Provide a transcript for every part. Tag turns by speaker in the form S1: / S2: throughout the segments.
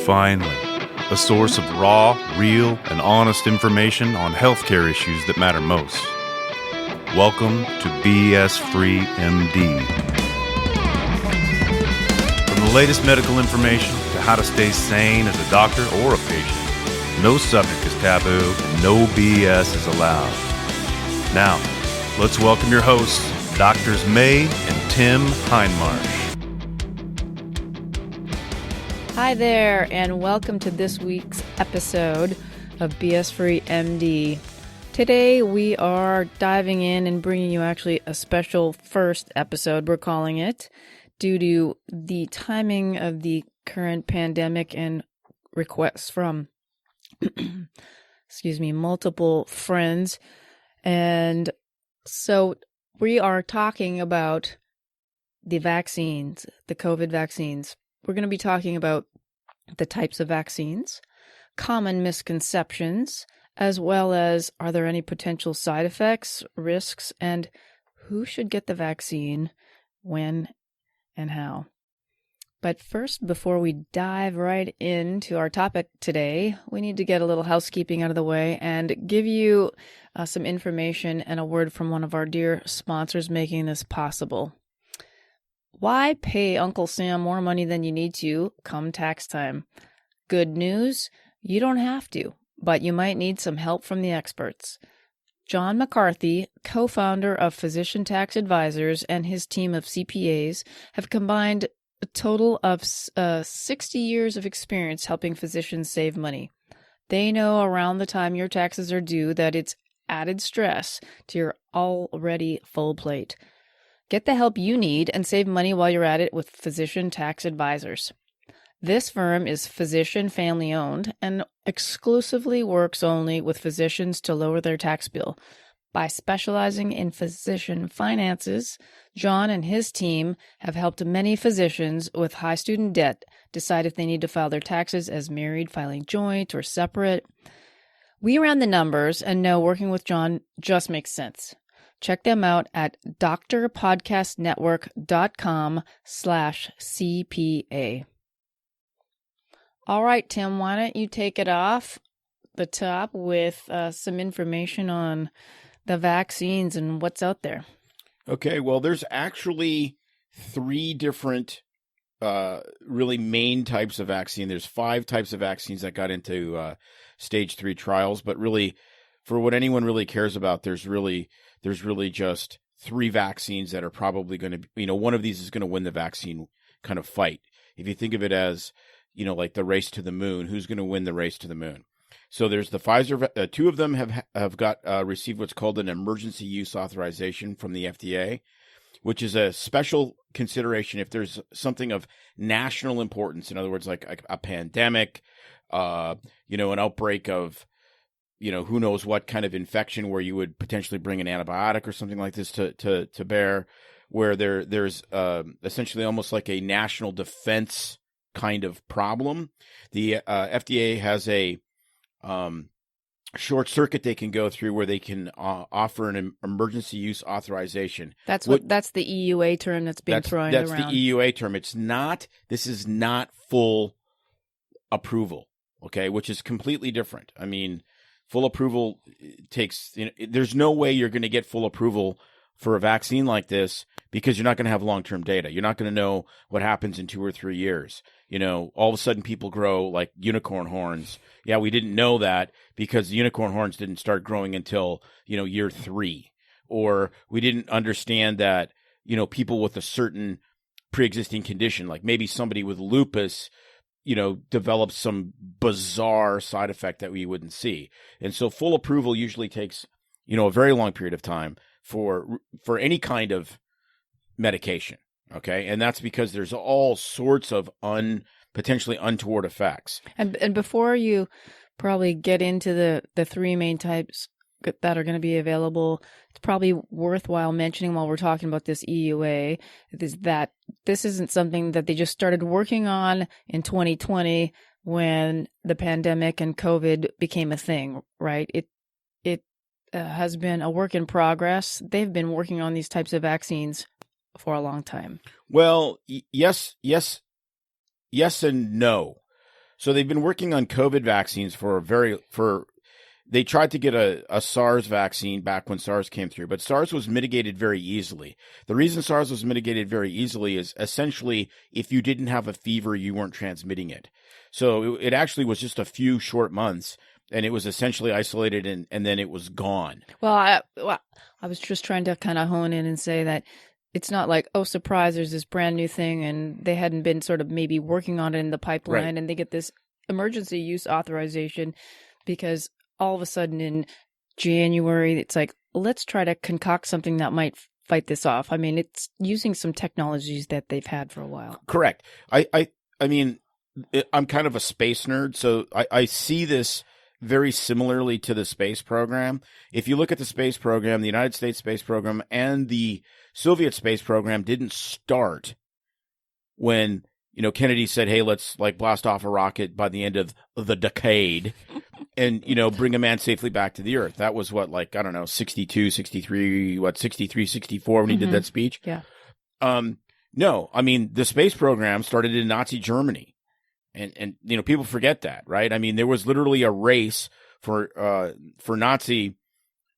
S1: finally, a source of raw, real, and honest information on healthcare issues that matter most. Welcome to BS Free MD. From the latest medical information to how to stay sane as a doctor or a patient, no subject is taboo and no BS is allowed. Now, let's welcome your hosts, Doctors May and Tim Hindmarsh.
S2: Hi there, and welcome to this week's episode of BS Free MD. Today we are diving in and bringing you actually a special first episode, we're calling it, due to the timing of the current pandemic and requests from, multiple friends. And so we are talking about the vaccines, the COVID vaccines. We're going to be talking about the types of vaccines, common misconceptions, as well as are there any potential side effects, risks, and who should get the vaccine, when, and how. But first, before we dive right into our topic today, we need to get a little housekeeping out of the way and give you some information and a word from one of our dear sponsors making this possible. Why pay Uncle Sam more money than you need to come tax time? Good news, you don't have to, but you might need some help from the experts. John McCarthy, co-founder of Physician Tax Advisors, and his team of CPAs have combined a total of 60 years of experience helping physicians save money. They know around the time your taxes are due that it's added stress to your already full plate. Get the help you need and save money while you're at it with Physician Tax Advisors. This firm is physician family-owned and exclusively works only with physicians to lower their tax bill. By specializing in physician finances, John and his team have helped many physicians with high student debt decide if they need to file their taxes as married, filing joint, or separate. We ran the numbers and know working with John just makes sense. Check them out at drpodcastnetwork.com/CPA. All right, Tim, why don't you take it off the top with some information on the vaccines and what's out there?
S3: Okay, well, there's actually three different really main types of vaccine. There's 5 types of vaccines that got into stage 3 trials, but really, for what anyone really cares about, there's really just 3 vaccines that are probably going to, one of these is going to win the vaccine kind of fight. If you think of it as, like the race to the moon, who's going to win the race to the moon? So there's the Pfizer, 2 of them have got received what's called an emergency use authorization from the FDA, which is a special consideration if there's something of national importance. In other words, like a pandemic, an outbreak of, who knows what kind of infection where you would potentially bring an antibiotic or something like this to bear, where there's essentially almost like a national defense kind of problem. The FDA has a short circuit they can go through where they can offer an emergency use authorization.
S2: That's the EUA term that's being thrown around.
S3: That's the EUA term. This is not full approval, okay, which is completely different. I mean, full approval takes, there's no way you're going to get full approval for a vaccine like this because you're not going to have long-term data. You're not going to know what happens in 2 or 3 years. All of a sudden people grow like unicorn horns. Yeah, we didn't know that because the unicorn horns didn't start growing until, year 3. Or we didn't understand that, people with a certain pre-existing condition, like maybe somebody with lupus, develops some bizarre side effect that we wouldn't see. And so full approval usually takes, a very long period of time for any kind of medication. Okay. And that's because there's all sorts of potentially untoward effects.
S2: And before you probably get into the 3 main types that are going to be available, it's probably worthwhile mentioning while we're talking about this EUA is that this isn't something that they just started working on in 2020 when the pandemic and COVID became a thing, right? It has been a work in progress. They've been working on these types of vaccines for a long time.
S3: Well, yes and no. So they've been working on COVID vaccines they tried to get a SARS vaccine back when SARS came through, but SARS was mitigated very easily. The reason SARS was mitigated very easily is essentially if you didn't have a fever, you weren't transmitting it. So it actually was just a few short months, and it was essentially isolated, and then it was gone.
S2: Well, I was just trying to kind of hone in and say that it's not like, oh, surprise, there's this brand new thing, and they hadn't been sort of maybe working on it in the pipeline,
S3: Right.
S2: and they get this emergency use authorization because all of a sudden in January, it's like, let's try to concoct something that might fight this off. I mean, it's using some technologies that they've had for a while.
S3: Correct. I mean, I'm kind of a space nerd, so I see this very similarly to the space program. If you look at the space program, the United States space program and the Soviet space program didn't start when, Kennedy said, hey, let's blast off a rocket by the end of the decade and, bring a man safely back to the Earth. That was 62, 63, 63, 64 when he did that speech.
S2: Yeah.
S3: No, I mean, the space program started in Nazi Germany. And people forget that, right? I mean, there was literally a race for Nazi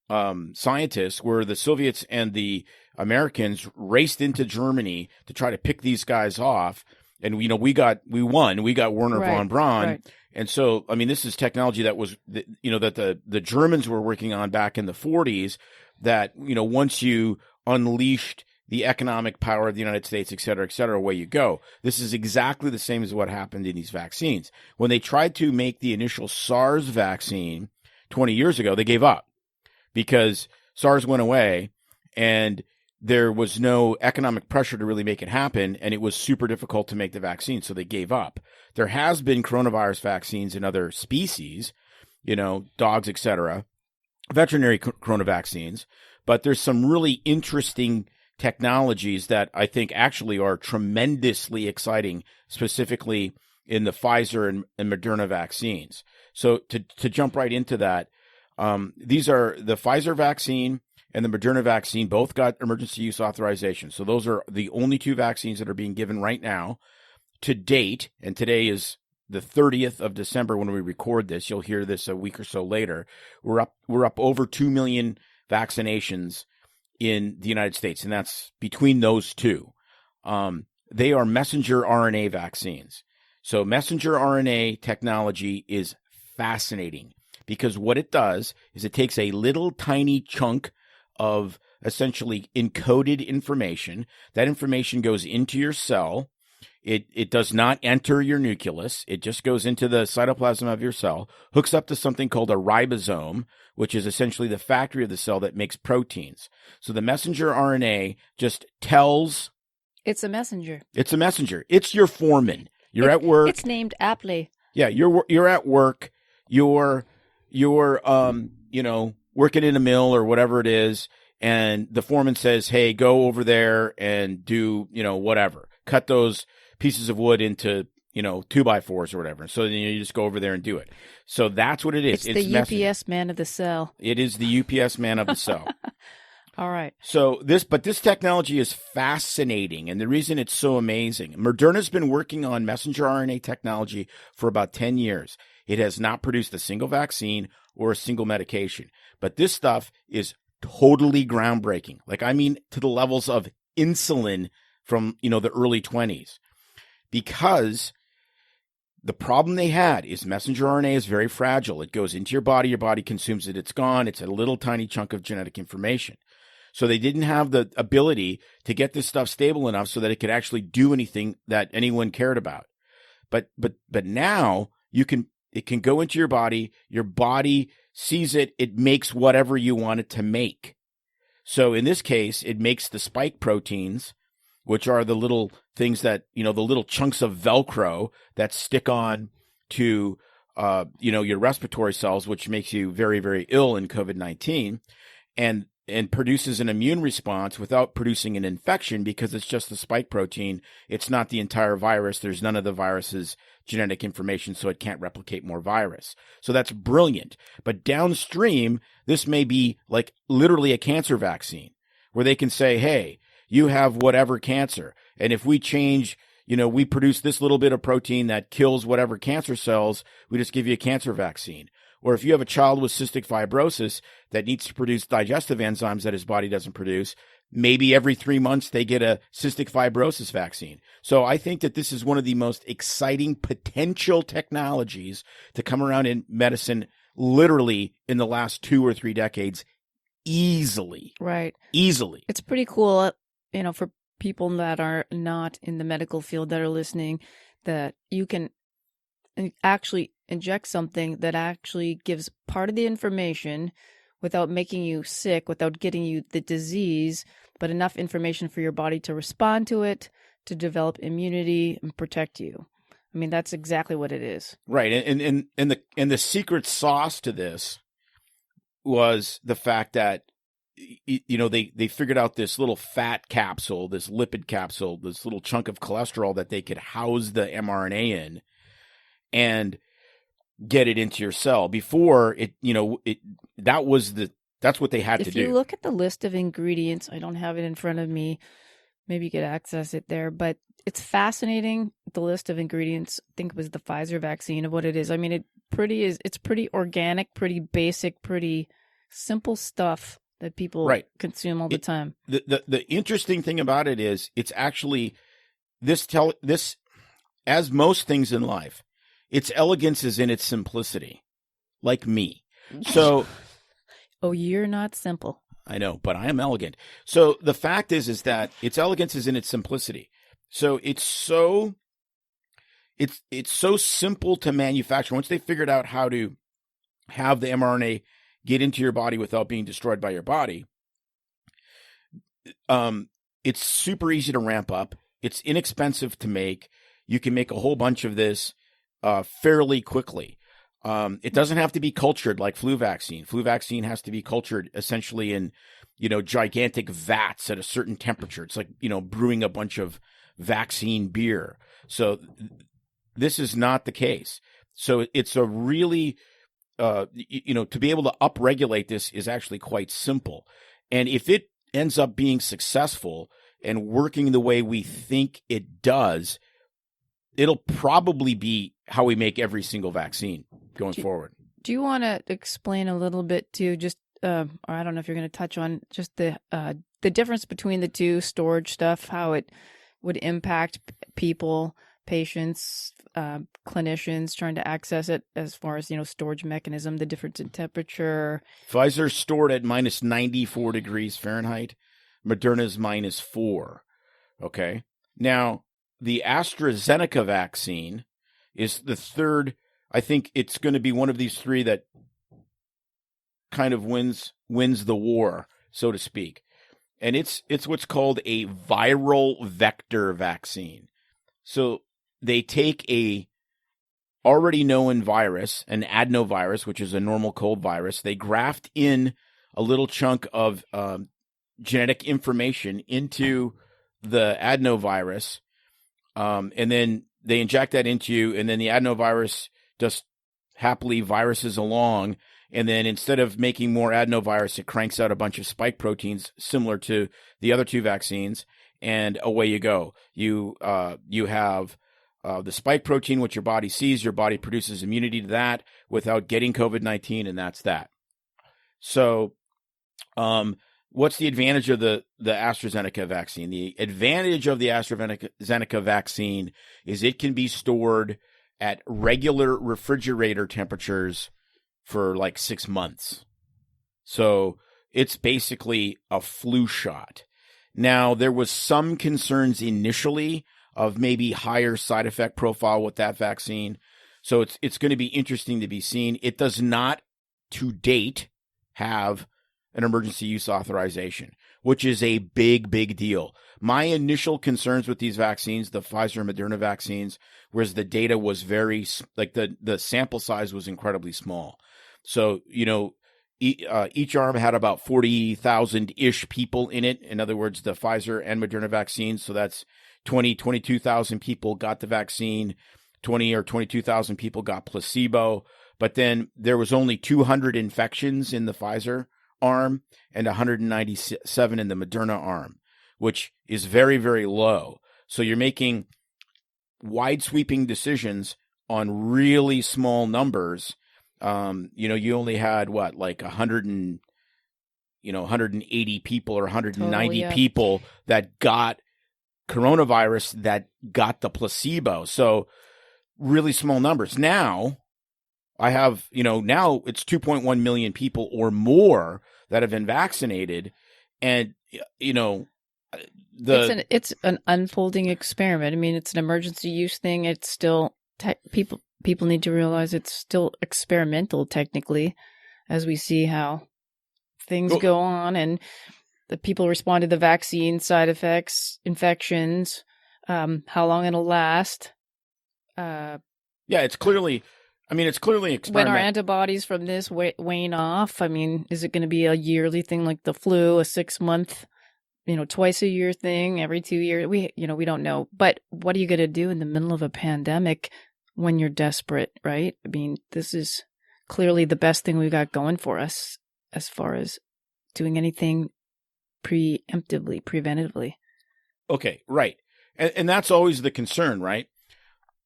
S3: scientists where the Soviets and the Americans raced into Germany to try to pick these guys off. And, we won. We got Werner von Braun.
S2: Right.
S3: And so, I mean, this is technology that was, that the Germans were working on back in the 40s that, once you unleashed the economic power of the United States, et cetera, away you go. This is exactly the same as what happened in these vaccines. When they tried to make the initial SARS vaccine 20 years ago, they gave up because SARS went away and there was no economic pressure to really make it happen, and it was super difficult to make the vaccine, so they gave up. There has been coronavirus vaccines in other species, dogs, et cetera, veterinary corona vaccines, but there's some really interesting technologies that I think actually are tremendously exciting, specifically in the Pfizer and Moderna vaccines. So to jump right into that, these are the Pfizer vaccine and the Moderna vaccine both got emergency use authorization. So those are the only two vaccines that are being given right now to date. And today is the 30th of December when we record this. You'll hear this a week or so later. We're up over 2 million vaccinations in the United States, and that's between those two. They are messenger RNA vaccines. So messenger RNA technology is fascinating because what it does is it takes a little tiny chunk of essentially encoded information. That information goes into your cell. It does not enter your nucleus. It just goes into the cytoplasm of your cell, hooks up to something called a ribosome, which is essentially the factory of the cell that makes proteins. So the messenger RNA just tells...
S2: It's a messenger.
S3: It's a messenger. It's your foreman. You're at work.
S2: It's named aptly.
S3: Yeah, you're at work. You're working in a mill or whatever it is, and the foreman says, hey, go over there and do, whatever. Cut those pieces of wood into, 2x4s or whatever. So then you just go over there and do it. So that's what it is.
S2: It's the UPS man of the cell.
S3: It is the UPS man of the cell.
S2: All right.
S3: So this technology is fascinating, and the reason it's so amazing, Moderna's been working on messenger RNA technology for about 10 years. It has not produced a single vaccine or a single medication, but this stuff is totally groundbreaking. To the levels of insulin from, the early 20s, because the problem they had is messenger RNA is very fragile. It goes into your body consumes it, it's gone. It's a little tiny chunk of genetic information. So they didn't have the ability to get this stuff stable enough so that it could actually do anything that anyone cared about. But now it can go into your body sees it, it makes whatever you want it to make. So in this case, it makes the spike proteins, which are the little things that, the little chunks of Velcro that stick on to, your respiratory cells, which makes you very, very ill in COVID-19, and produces an immune response without producing an infection because it's just the spike protein. It's not the entire virus. There's none of the virus's genetic information, so it can't replicate more virus. So that's brilliant. But downstream, this may be like literally a cancer vaccine where they can say, hey, you have whatever cancer. And if we change, we produce this little bit of protein that kills whatever cancer cells. We just give you a cancer vaccine. Or if you have a child with cystic fibrosis that needs to produce digestive enzymes that his body doesn't produce, maybe every 3 months they get a cystic fibrosis vaccine. So I think that this is one of the most exciting potential technologies to come around in medicine literally in the last 2 or 3 decades. Easily.
S2: Right.
S3: Easily.
S2: It's pretty cool, for people that are not in the medical field that are listening, that you can actually inject something that actually gives part of the information without making you sick, without getting you the disease, but enough information for your body to respond to it, to develop immunity and protect you. I mean, that's exactly what it is.
S3: Right. And the secret sauce to this was the fact that, they figured out this little fat capsule, this lipid capsule, this little chunk of cholesterol that they could house the mRNA in and get it into your cell. Before that's what they had to do.
S2: If you look at the list of ingredients, I don't have it in front of me. Maybe you could access it there, but it's fascinating. The list of ingredients, I think it was the Pfizer vaccine of what it is. I mean, it's pretty organic, pretty basic, pretty simple stuff that people consume all the time.
S3: The interesting thing about it is it's actually this, as most things in life, its elegance is in its simplicity, like me. So,
S2: oh, you're not simple.
S3: I know, but I am elegant. So the fact is that its elegance is in its simplicity. So it's so simple to manufacture. Once they figured out how to have the mRNA get into your body without being destroyed by your body, it's super easy to ramp up. It's inexpensive to make. You can make a whole bunch of this fairly quickly. It doesn't have to be cultured like flu vaccine. Flu vaccine has to be cultured essentially in, gigantic vats at a certain temperature. It's like, brewing a bunch of vaccine beer. So this is not the case. So it's a really, to be able to upregulate this is actually quite simple. And if it ends up being successful and working the way we think it does, it'll probably be how we make every single vaccine going forward.
S2: Do you want to explain a little bit to just, or I don't know if you're going to touch on just the difference between the two storage stuff, how it would impact people, patients, clinicians trying to access it as far as, storage mechanism, the difference in temperature.
S3: Pfizer's stored at minus 94 degrees Fahrenheit. Moderna's minus 4. Okay. Now, the AstraZeneca vaccine is the third. I think it's going to be one of these three that kind of wins the war, so to speak. And it's what's called a viral vector vaccine. So they take a already known virus, an adenovirus, which is a normal cold virus. They graft in a little chunk of genetic information into the adenovirus, and then they inject that into you, and then the adenovirus just happily viruses along. And then instead of making more adenovirus, it cranks out a bunch of spike proteins similar to the other two vaccines, and away you go. You have the spike protein, which your body sees. Your body produces immunity to that without getting COVID-19, and that's that. So what's the advantage of the AstraZeneca vaccine? The advantage of the AstraZeneca vaccine is it can be stored at regular refrigerator temperatures for like 6 months. So it's basically a flu shot. Now, there was some concerns initially of maybe higher side effect profile with that vaccine. So it's going to be interesting to be seen. It does not, to date, have an emergency use authorization, which is a big, big deal. My initial concerns with these vaccines, the Pfizer and Moderna vaccines, was the data was very, like the sample size was incredibly small. So, each arm had about 40,000-ish people in it. In other words, the Pfizer and Moderna vaccines. So that's 22,000 people got the vaccine, 20 or 22,000 people got placebo. But then there was only 200 infections in the Pfizer arm and 197 in the Moderna arm, which is very, very low. So you're making wide sweeping decisions on really small numbers. You only had like 180 people or 190
S2: Totally,
S3: people that got coronavirus that got the placebo. So really small numbers. Now I have, now it's 2.1 million people or more that have been vaccinated. And,
S2: it's an unfolding experiment. I mean, it's an emergency use thing. It's still people need to realize it's still experimental technically, as we see how things go on and the people respond to the vaccine, side effects, infections, how long it'll last.
S3: It's clearly experimental.
S2: When our antibodies from this wane off, I mean, is it going to be a yearly thing like the flu, a 6-month, twice a year thing, every 2 years? We don't know. But what are you going to do in the middle of a pandemic when you're desperate, right? I mean, this is clearly the best thing we've got going for us as far as doing anything preemptively, preventively.
S3: Okay, right. And that's always the concern, right?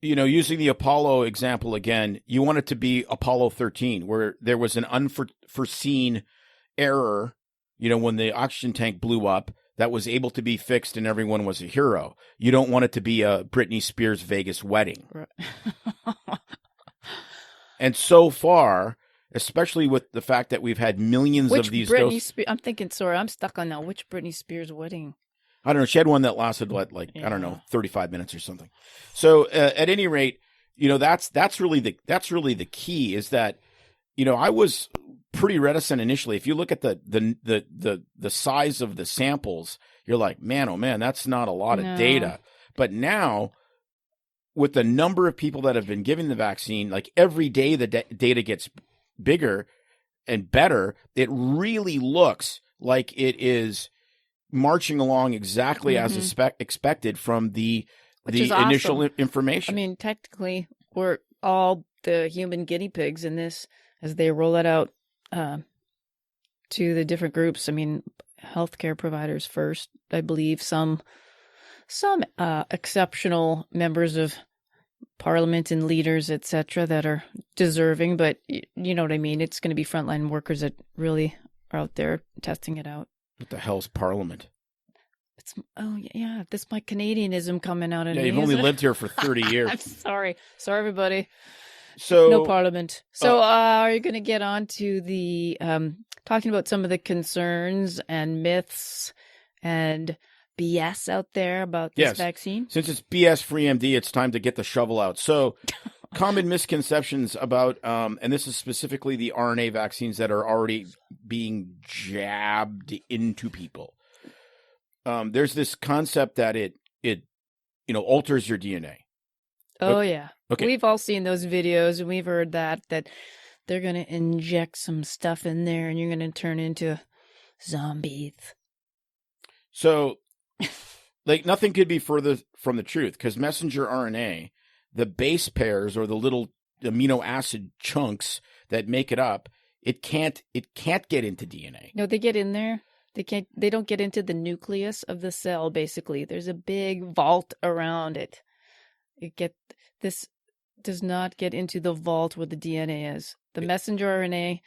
S3: Using the Apollo example again, you want it to be Apollo 13, where there was an unforeseen error, when the oxygen tank blew up, that was able to be fixed and everyone was a hero. You don't want it to be a Britney Spears Vegas wedding.
S2: Right.
S3: And so far, especially with the fact that we've had millions of these doses.
S2: I'm thinking, sorry, I'm stuck on now. Which Britney Spears wedding?
S3: I don't know. She had one that lasted I don't know, 35 minutes or something. So at any rate, that's really the key is that, I was pretty reticent initially. If you look at the size of the samples, you're like, man, oh man, that's not a lot of data. But now with the number of people that have been given the vaccine, like every day the data gets bigger and better, it really looks like it is marching along exactly as expected from the initial information.
S2: I mean, technically, we're all the human guinea pigs in this as they roll it out to the different groups. I mean, healthcare providers first, I believe, some exceptional members of parliament and leaders, etc., that are deserving, but you know what I mean? It's going to be frontline workers that really are out there testing it out.
S3: What the hell's parliament?
S2: This my Canadianism coming out in me.
S3: You've only lived here for 30 years.
S2: I'm sorry, everybody.
S3: So
S2: no parliament. So are you going to get on to the talking about some of the concerns and myths and BS out there about this vaccine?
S3: Since it's BS free MD, it's time to get the shovel out. So common misconceptions about, and this is specifically the RNA vaccines that are already being jabbed into people. There's this concept that it alters your DNA.
S2: Oh, yeah.
S3: Okay.
S2: We've all seen those videos and we've heard that they're going to inject some stuff in there and you're going to turn into zombies.
S3: So, nothing could be further from the truth because messenger RNA, the base pairs or the little amino acid chunks that make it up, it can't get into DNA.
S2: No, they get in there. They don't get into the nucleus of the cell, basically. There's a big vault around it. This does not get into the vault where the DNA is. The messenger RNA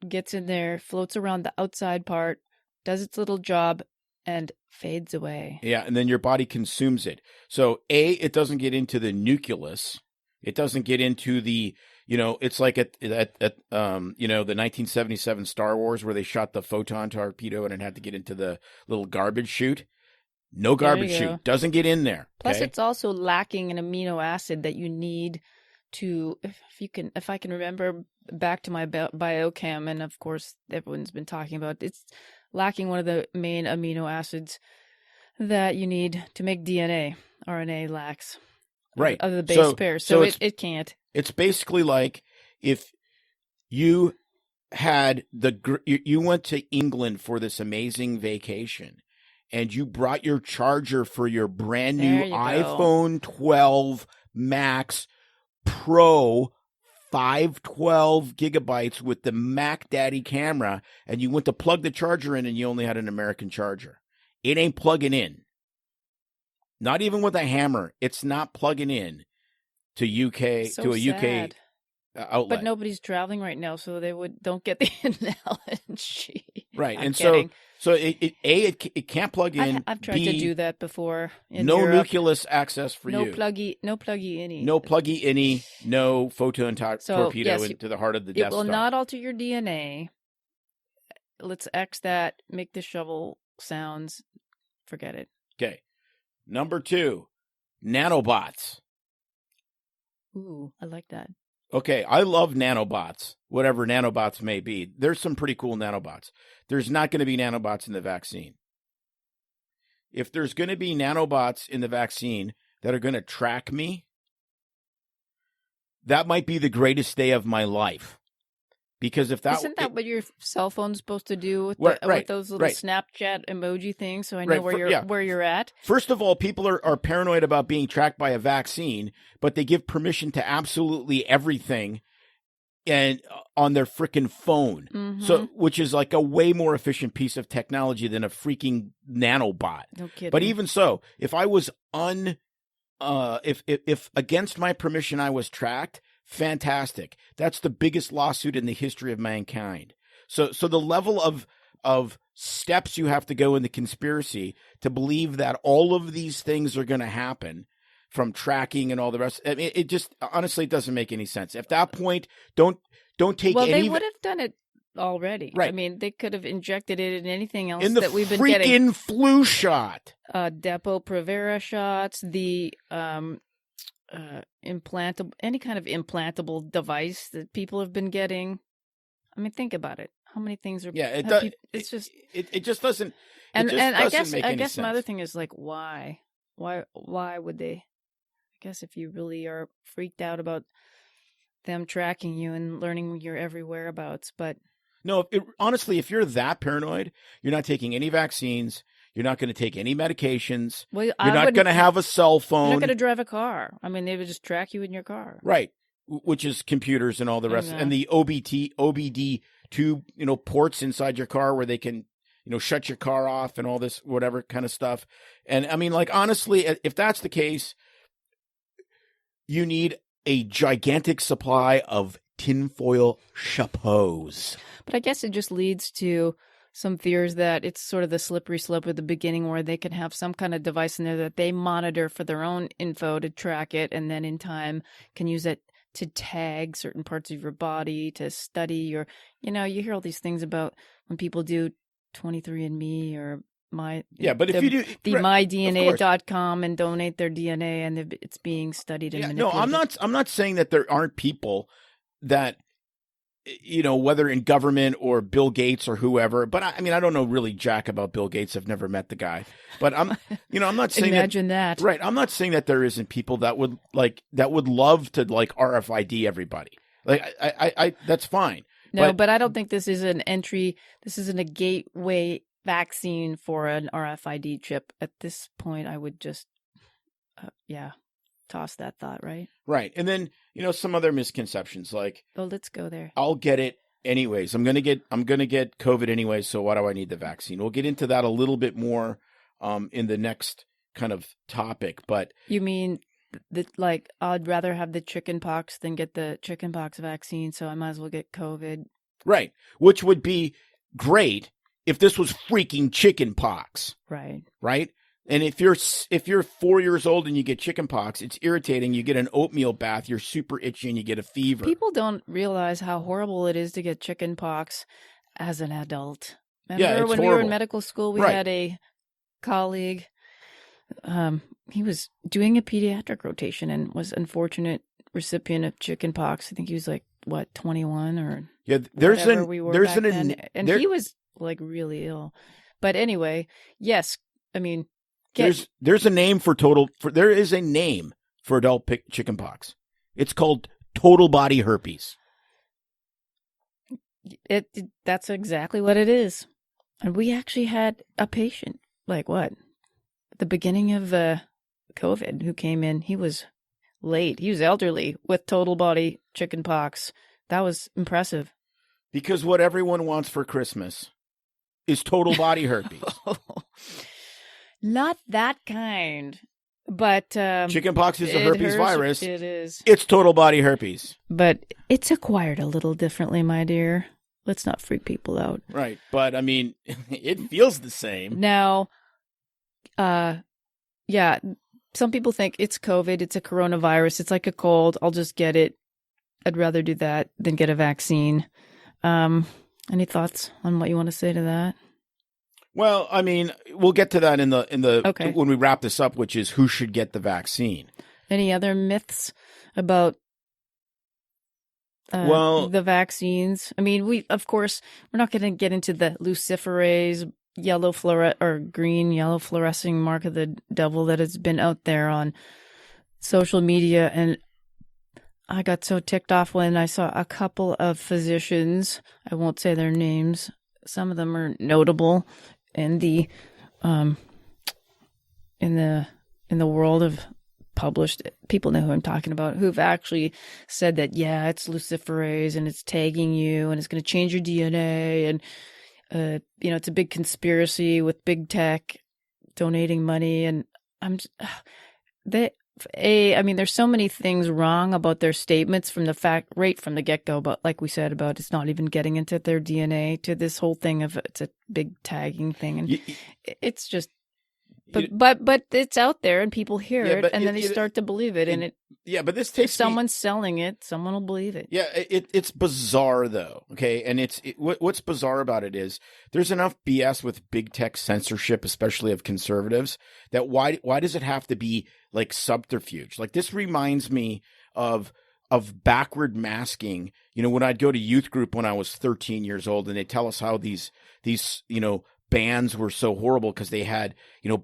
S2: gets in there, floats around the outside part, does its little job, and fades away. Yeah,
S3: and then your body consumes it. So it doesn't get into the nucleus. It doesn't get into the, it's like at the 1977 Star Wars where they shot the photon torpedo and it had to get into the little garbage chute. No garbage chute. Doesn't get in there.
S2: Plus, it's also lacking an amino acid that you need to, if I can remember back to my biochem, and of course everyone's been talking about, it's lacking one of the main amino acids that you need to make DNA. RNA lacks.
S3: Right.
S2: Of the base pair. So it can't.
S3: It's basically like if you had you went to England for this amazing vacation and you brought your charger for your brand new iPhone 12 Max Pro 512 gigabytes with the Mac Daddy camera, and you went to plug the charger in and you only had an American charger. It ain't plugging in. Not even with a hammer. It's not plugging in to
S2: So
S3: to a
S2: sad.
S3: UK outlet.
S2: But nobody's traveling right now, so they don't get the analogy.
S3: Right.
S2: I'm
S3: And
S2: kidding.
S3: so it can't plug in.
S2: I've tried to do that before in
S3: no
S2: Europe.
S3: nucleus access for
S2: No
S3: you.
S2: pluggy any.
S3: No pluggy any. No photon torpedo
S2: yes,
S3: into the heart of the
S2: It
S3: Death
S2: will
S3: Star.
S2: not alter your DNA. Let's X that. Make the shovel sounds. Forget it.
S3: Okay. Number 2, nanobots.
S2: Ooh, I like that.
S3: Okay, I love nanobots, whatever nanobots may be. There's some pretty cool nanobots. There's not going to be nanobots in the vaccine. If there's going to be nanobots in the vaccine that are going to track me, that might be the greatest day of my life. Because if that
S2: isn't that what your cell phone's supposed to do with,
S3: Right,
S2: with those little
S3: right.
S2: Snapchat emoji things, so I know
S3: Right,
S2: where you're at?
S3: First of all, people are paranoid about being tracked by a vaccine, but they give permission to absolutely everything and on their freaking phone.
S2: Mm-hmm.
S3: So, which is like a way more efficient piece of technology than a freaking nanobot.
S2: No kidding.
S3: But even so, if I was if against my permission I was tracked, fantastic. That's the biggest lawsuit in the history of mankind. So the level of steps you have to go in the conspiracy to believe that all of these things are going to happen, from tracking and all the rest. I mean, it just honestly it doesn't make any sense. At that point, don't take
S2: well,
S3: any.
S2: they would have done it already.
S3: Right.
S2: I mean, they could have injected it in anything else
S3: in the
S2: that we've been
S3: freaking
S2: getting.
S3: flu shot.
S2: Depo-Provera shots, the implantable, any kind of implantable device that people have been getting. I mean, think about it. How many things are?
S3: Yeah,
S2: It's just
S3: it just doesn't.
S2: And I guess
S3: make any
S2: my
S3: sense.
S2: other thing is like, why would they? I guess if you really are freaked out about them tracking you and learning your every whereabouts, but
S3: no, honestly, if you're that paranoid, you're not taking any vaccines. You're not going to take any medications.
S2: Well,
S3: you're not going to have a cell phone.
S2: You're not going to drive a car. I mean, they would just track you in your car,
S3: right? Which is computers and all the rest, and the OBD tube, ports inside your car where they can, shut your car off and all this whatever kind of stuff. And I mean, like honestly, if that's the case, you need a gigantic supply of tinfoil chapeaus.
S2: But I guess it just leads to some fears that it's sort of the slippery slope at the beginning where they can have some kind of device in there that they monitor for their own info to track it, and then in time can use it to tag certain parts of your body, to study your, you hear all these things about when people do 23andMe or
S3: if you do
S2: the mydna.com and donate their DNA and it's being studied and manipulated.
S3: No, I'm not saying that there aren't people that, whether in government or Bill Gates or whoever, but I mean, I don't know really jack about Bill Gates. I've never met the guy, but I'm not saying
S2: imagine that.
S3: Right. I'm not saying that there isn't people that would love to RFID everybody. Like I that's fine.
S2: No, but I don't think this is an entry. This isn't a gateway vaccine for an RFID chip. At this point, I would just, toss that thought, right?
S3: Right. And then, some other misconceptions like,
S2: oh, let's go there.
S3: I'll get it anyways. I'm going to get COVID anyways. So why do I need the vaccine? We'll get into that a little bit more in the next kind of topic, but
S2: you mean like I'd rather have the chicken pox than get the chicken pox vaccine. So I might as well get COVID.
S3: Right. Which would be great if this was freaking chicken pox.
S2: Right.
S3: Right. And if you're 4 years old and you get chicken pox, it's irritating. You get an oatmeal bath, you're super itchy, and you get a fever.
S2: People don't realize how horrible it is to get chicken pox as an adult. Remember when we were in medical school, we had a colleague. He was doing a pediatric rotation and was unfortunate recipient of chicken pox. I think he was like 21 or
S3: there's
S2: whatever we were back then. And he was like really ill. But anyway, yes, I mean.
S3: There's a name there is a name for adult chicken pox. It's called total body herpes.
S2: That's exactly what it is. And we actually had a patient, like at the beginning of COVID, who came in. He was late. He was elderly with total body chicken pox. That was impressive.
S3: Because what everyone wants for Christmas is total body herpes.
S2: Not that kind. But
S3: Chickenpox is a herpes virus.
S2: It is.
S3: It's total body herpes.
S2: But it's acquired a little differently, my dear. Let's not freak people out.
S3: Right. But, I mean, it feels the same.
S2: Now, yeah, some people think it's COVID, it's a coronavirus, it's like a cold, I'll just get it. I'd rather do that than get a vaccine. Any thoughts on what you want to say to that?
S3: Well, I mean, we'll get to that in the
S2: Okay.
S3: when we wrap this up, which is who should get the vaccine.
S2: Any other myths about the vaccines? I mean, we're not going to get into the luciferase green yellow fluorescing mark of the devil that has been out there on social media. And I got so ticked off when I saw a couple of physicians. I won't say their names. Some of them are notable in the world of published. People know who I'm talking about, who've actually said that, yeah, it's luciferase and it's tagging you and it's going to change your DNA. And, it's a big conspiracy with big tech donating money. And there's so many things wrong about their statements from the get-go, but like we said about it's not even getting into their DNA, to this whole thing of it's a big tagging thing. And it's just, but it's out there and people hear it and then they start to believe it.
S3: But this takes
S2: if someone's selling it, someone will believe it.
S3: Yeah, it's bizarre though. Okay, and what's bizarre about it is there's enough BS with big tech censorship, especially of conservatives, that why does it have to be like subterfuge? Like, this reminds me of backward masking. When I'd go to youth group when I was 13 years old, and they tell us how these bands were so horrible because they had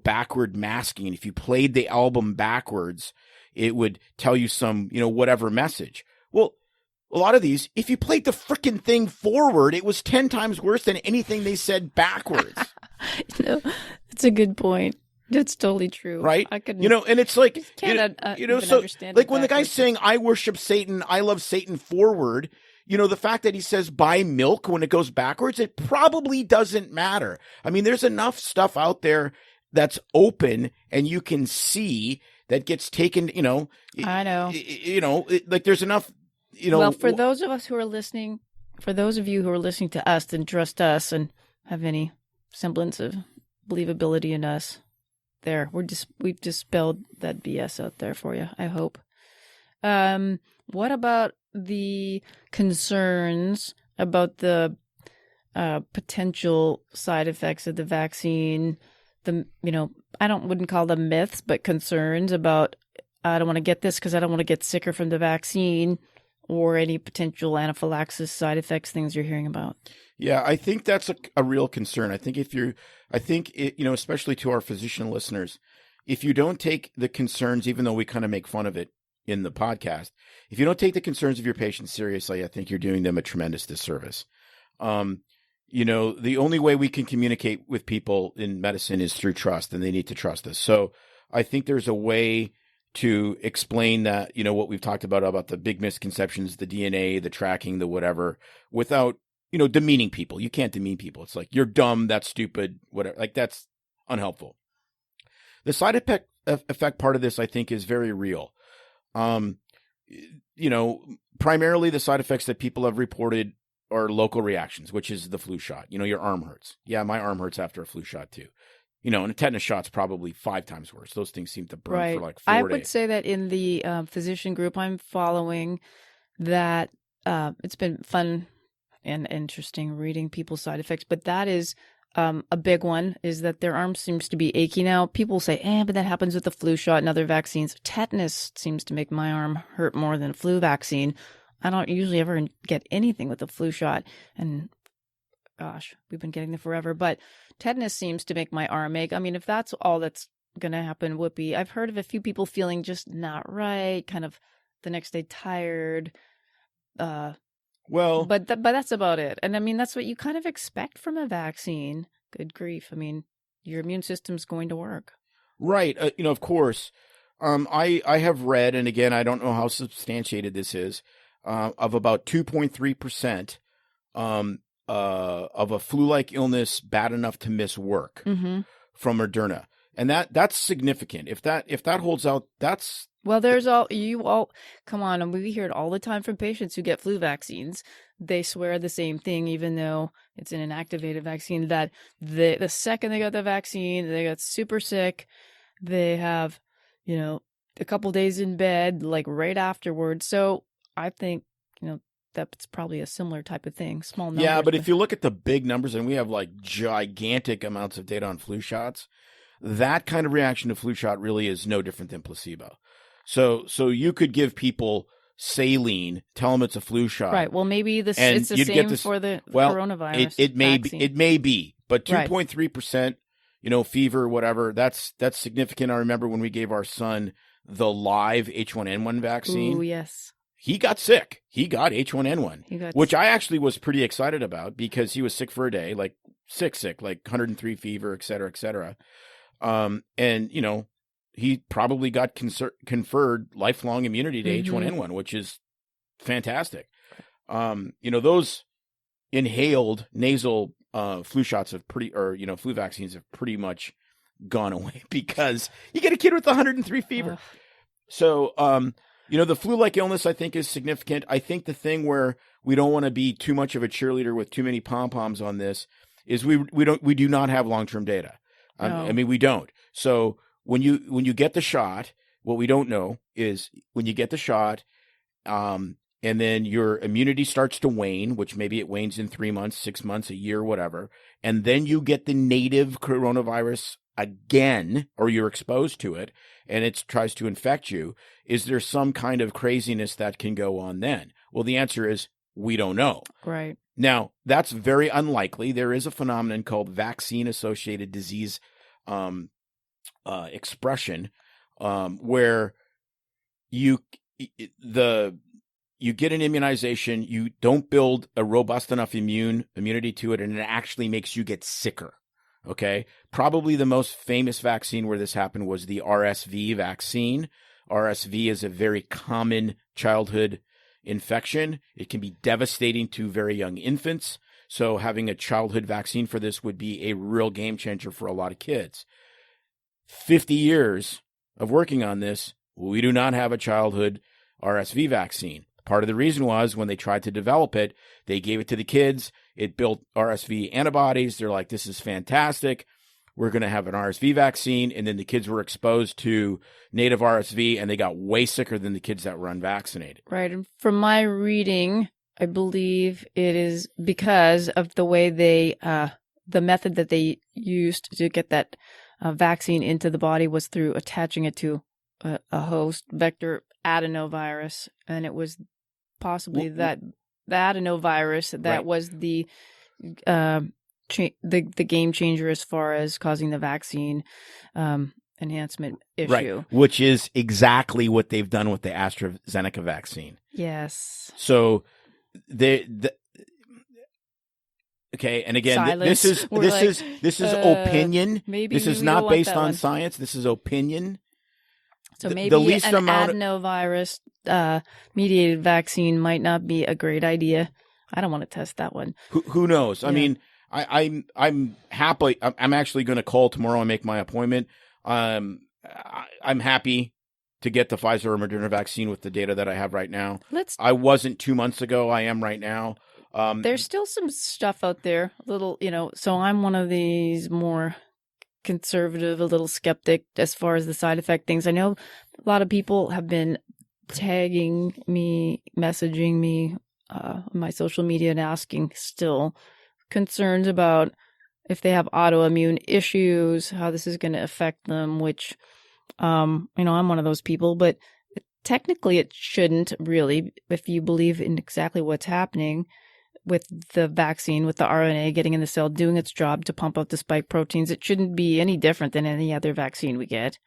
S3: backward masking, and if you played the album backwards, it would tell you some, whatever message. Well, a lot of these, if you played the frickin' thing forward, it was 10 times worse than anything they said backwards.
S2: It's a good point. That's totally true.
S3: Right?
S2: I couldn't,
S3: and it's like,
S2: understand
S3: like when the guy's saying, I worship Satan, I love Satan forward, the fact that he says buy milk when it goes backwards, it probably doesn't matter. I mean, there's enough stuff out there that's open and you can see that gets taken,
S2: I know.
S3: Like there's enough,
S2: Well, for those of us who are listening, for those of you who are listening to us and trust us and have any semblance of believability in us, we've dispelled that BS out there for you, I hope. What about the concerns about the potential side effects of the vaccine? I wouldn't call them myths, but concerns about, I don't want to get this because I don't want to get sicker from the vaccine, or any potential anaphylaxis side effects, things you're hearing about.
S3: Yeah, I think that's a real concern. I think especially to our physician listeners, if you don't take the concerns, even though we kind of make fun of it in the podcast, if you don't take the concerns of your patients seriously, I think you're doing them a tremendous disservice. The only way we can communicate with people in medicine is through trust, and they need to trust us. So I think there's a way to explain that, what we've talked about the big misconceptions, the DNA, the tracking, the whatever, without, demeaning people. You can't demean people. It's like, you're dumb, that's stupid, whatever. Like, that's unhelpful. The side effect part of this, I think, is very real. Primarily the side effects that people have reported are local reactions, which is the flu shot. Your arm hurts. Yeah, my arm hurts after a flu shot too. And a tetanus shot's probably 5 times worse. Those things seem to burn for like 4 days.
S2: I would say that in the physician group I'm following, that it's been fun and interesting reading people's side effects. But that is a big one, is that their arm seems to be achy now. People say, but that happens with the flu shot and other vaccines. Tetanus seems to make my arm hurt more than a flu vaccine. I don't usually ever get anything with a flu shot. And gosh, we've been getting them forever. But tetanus seems to make my arm ache. I mean, if that's all that's going to happen, whoopee. I've heard of a few people feeling just not right, kind of the next day tired. But that's about it. And I mean, that's what you kind of expect from a vaccine. Good grief. I mean, your immune system's going to work. Right.
S3: Of course. I have read, and again, I don't know how substantiated this is, of about 2.3% of a flu-like illness bad enough to miss work from Moderna. And that's significant. If that holds out, that's
S2: Well, come on, and we hear it all the time from patients who get flu vaccines. They swear the same thing, even though it's an inactivated vaccine, that the second they got the vaccine, they got super sick. They have, a couple days in bed, like right afterwards. So I think, that's probably a similar type of thing, small numbers.
S3: Yeah, but if you look at the big numbers, and we have like gigantic amounts of data on flu shots, that kind of reaction to flu shot really is no different than placebo. So you could give people saline, tell them it's a flu shot.
S2: Right. Well, maybe it's the same for the coronavirus.
S3: It may be, but 2.3%, fever, whatever, that's significant. I remember when we gave our son the live H1N1 vaccine.
S2: Ooh, yes.
S3: He got sick. He got H1N1, which I actually was pretty excited about because he was sick for a day, like sick, like 103 fever, et cetera, et cetera. And he probably got conferred lifelong immunity to H1N1, which is fantastic. Those inhaled nasal flu shots flu vaccines have pretty much gone away because you get a kid with 103 fever. So, the flu-like illness I think is significant. I think the thing where we don't want to be too much of a cheerleader with too many pom-poms on this is we do not have long-term data.
S2: No.
S3: I mean, we don't. So when you get the shot, what we don't know is when you get the shot, and then your immunity starts to wane, which maybe it wanes in 3 months, 6 months, a year, whatever. And then you get the native coronavirus again, or you're exposed to it, and it tries to infect you. Is there some kind of craziness that can go on then? Well, the answer is we don't know.
S2: Right.
S3: Now, that's very unlikely. There is a phenomenon called vaccine-associated disease expression, where you get an immunization, you don't build a robust enough immunity to it, and it actually makes you get sicker. Okay? Probably the most famous vaccine where this happened was the RSV vaccine. RSV is a very common childhood infection. It can be devastating to very young infants. So having a childhood vaccine for this would be a real game changer for a lot of kids. 50 years of working on this, we do not have a childhood RSV vaccine. Part of the reason was when they tried to develop it, they gave it to the kids. It built RSV antibodies. They're like, this is fantastic. We're going to have an RSV vaccine. And then the kids were exposed to native RSV, and they got way sicker than the kids that were unvaccinated.
S2: Right. And from my reading, I believe it is because of the way the method that they used to get that vaccine into the body was through attaching it to a host vector adenovirus. And it was possibly the adenovirus that was the game changer as far as causing the vaccine enhancement issue.
S3: Right, which is exactly what they've done with the AstraZeneca vaccine.
S2: Yes.
S3: So okay, and again,
S2: Silence.
S3: this is opinion.
S2: Maybe
S3: this is not based on science. This is opinion.
S2: So maybe an adenovirus mediated vaccine might not be a great idea. I don't want to test that one.
S3: Who knows? Yeah. I mean, I'm happy. I'm actually going to call tomorrow and make my appointment. I'm happy to get the Pfizer or Moderna vaccine with the data that I have right now. I wasn't 2 months ago. I am right now.
S2: There's still some stuff out there, a little, so I'm one of these more conservative, a little skeptic as far as the side effect things. I know a lot of people have been tagging me, messaging me on my social media and asking still concerns about if they have autoimmune issues, how this is going to affect them, which, I'm one of those people, but technically it shouldn't really, if you believe in exactly what's happening with the vaccine, with the RNA getting in the cell, doing its job to pump out the spike proteins. It shouldn't be any different than any other vaccine we get.